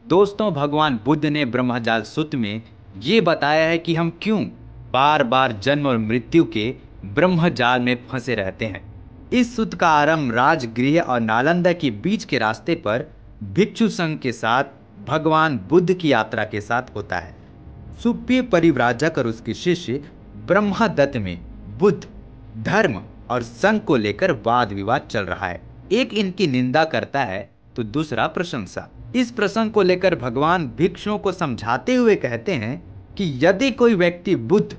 दोस्तों, भगवान बुद्ध ने ब्रह्मजाल सूत्र में ये बताया है कि हम क्यों बार बार जन्म और मृत्यु के ब्रह्मजाल में फंसे रहते हैं। इस सूत्र का आरंभ राजगृह और नालंदा के बीच के रास्ते पर भिक्षु संघ के साथ भगवान बुद्ध की यात्रा के साथ होता है। सुप्रिय परिव्राजक और उसके शिष्य ब्रह्मदत्त में बुद्ध, धर्म और संघ को लेकर वाद विवाद चल रहा है। एक इनकी निंदा करता है तो दूसरा प्रशंसा। इस प्रसंग को लेकर भगवान भिक्षुओं को समझाते हुए कहते हैं कि यदि कोई व्यक्ति बुद्ध,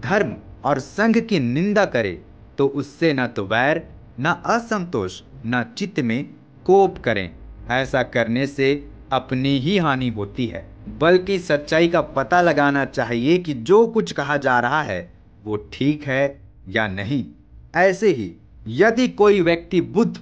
धर्म और संघ की निंदा करे तो उससे न तो वैर, न असंतोष, न चित्त में कोप करें। ऐसा करने से अपनी ही हानि होती है, बल्कि सच्चाई का पता लगाना चाहिए कि जो कुछ कहा जा रहा है वो ठीक है या नहीं। ऐसे ही यदि कोई व्यक्ति बुद्ध,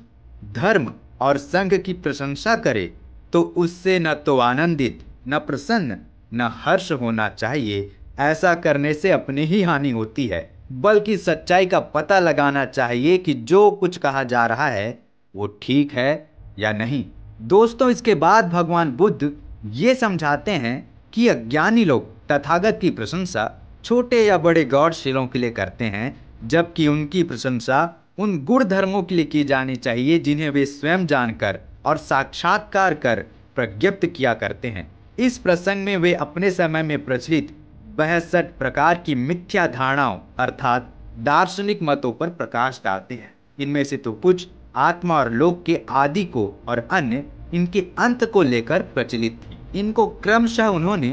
धर्म और संघ की प्रशंसा करे तो उससे न तो आनंदित, न प्रसन्न, न हर्ष होना चाहिए। ऐसा करने से अपनी ही हानि होती है, बल्कि सच्चाई का पता लगाना चाहिए कि जो कुछ कहा जा रहा है वो ठीक है या नहीं। दोस्तों, इसके बाद भगवान बुद्ध ये समझाते हैं कि अज्ञानी लोग तथागत की प्रशंसा छोटे या बड़े गौरशीलों के लिए करते हैं, जबकि उनकी प्रशंसा उन गुण धर्मों के लिए की जानी चाहिए जिन्हें वे स्वयं जानकर और साक्षात्कार कर प्रज्ञप्त किया करते हैं। इस प्रसंग में वे अपने समय में प्रचलित 62 प्रकार की मिथ्या धारणाओं अर्थात दार्शनिक मतों पर प्रकाश डालते हैं। इनमें से तो कुछ आत्मा और लोक के आदि को और अन्य इनके अंत को लेकर प्रचलित थी। इनको क्रमशः उन्होंने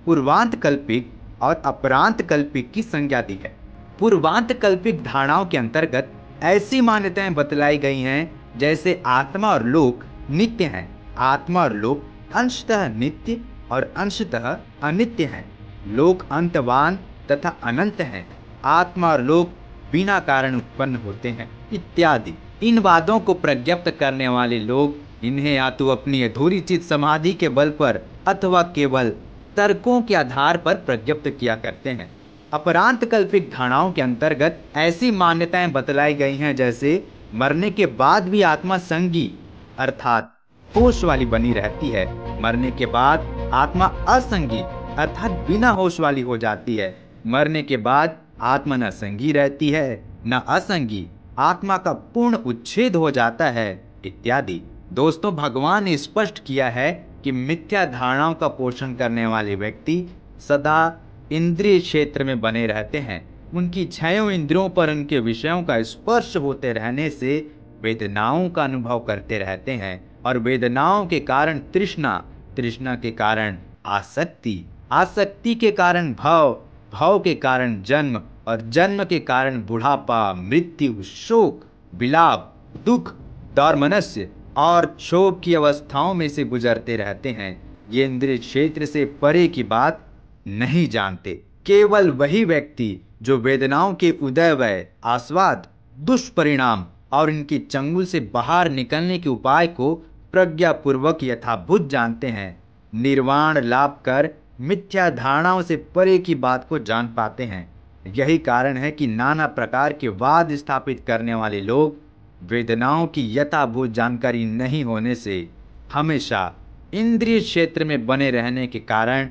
पूर्वांत कल्पिक और अपरांत कल्पिक की संज्ञा दी है। पूर्वांत कल्पिक धारणाओं के अंतर्गत ऐसी मान्यताएं बतलाई गई हैं जैसे आत्मा और लोक नित्य हैं, आत्मा और लोक अंशतः नित्य और अंशतः अनित्य हैं, लोक अंतवान तथा अनंत हैं, आत्मा और लोक बिना कारण उत्पन्न होते हैं इत्यादि। इन वादों को प्रज्ञप्त करने वाले लोग इन्हें या तो अपनी अधूरी चित्त समाधि के बल पर अथवा केवल तर्कों के आधार पर प्रज्ञप्त किया करते हैं। अपरांत कल्पिक धारणाओं के अंतर्गत ऐसी मान्यताएं बतलाई गई हैं जैसे मरने के बाद भी आत्मा संगी अर्थात होश वाली बनी रहती है, मरने के बाद आत्मा असंगी अर्थात बिना होश वाली हो जाती है, मरने के बाद आत्मा न संगी रहती है न असंगी, आत्मा का पूर्ण उच्छेद हो जाता है इत्यादि। दोस्तों, भगवान ने स्पष्ट किया है कि मिथ्या धारणाओं का पोषण करने वाले व्यक्ति सदा इंद्रिय क्षेत्र में बने रहते हैं। उनकी छयों इंद्रियों पर उनके विषयों का स्पर्श होते रहने से वेदनाओं का अनुभव करते रहते हैं और वेदनाओं के कारण तृष्णा, तृष्णा के कारण आसक्ति, आसक्ति के कारण भव, भव के कारण जन्म और जन्म के कारण बुढ़ापा, मृत्यु, शोक, विलाप, दुख, दौर्मनस्य और क्षोभ की अवस्थाओं में से गुजरते रहते हैं। ये इंद्रिय क्षेत्र से परे की बात नहीं जानते। केवल वही व्यक्ति जो वेदनाओं के उदयवय, आस्वाद, दुष्परिणाम और इनकी चंगुल से बाहर निकलने के उपाय को प्रज्ञापूर्वक यथाभूत जानते हैं, निर्वाण लाभ कर मिथ्या धारणाओं से परे की बात को जान पाते हैं। यही कारण है कि नाना प्रकार के वाद स्थापित करने वाले लोग वेदनाओं की यथाभूत जानकारी नहीं होने से हमेशा इंद्रिय क्षेत्र में बने रहने के कारण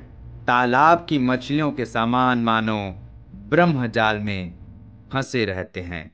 तालाब की मछलियों के समान मानो ब्रह्मजाल में फंसे रहते हैं।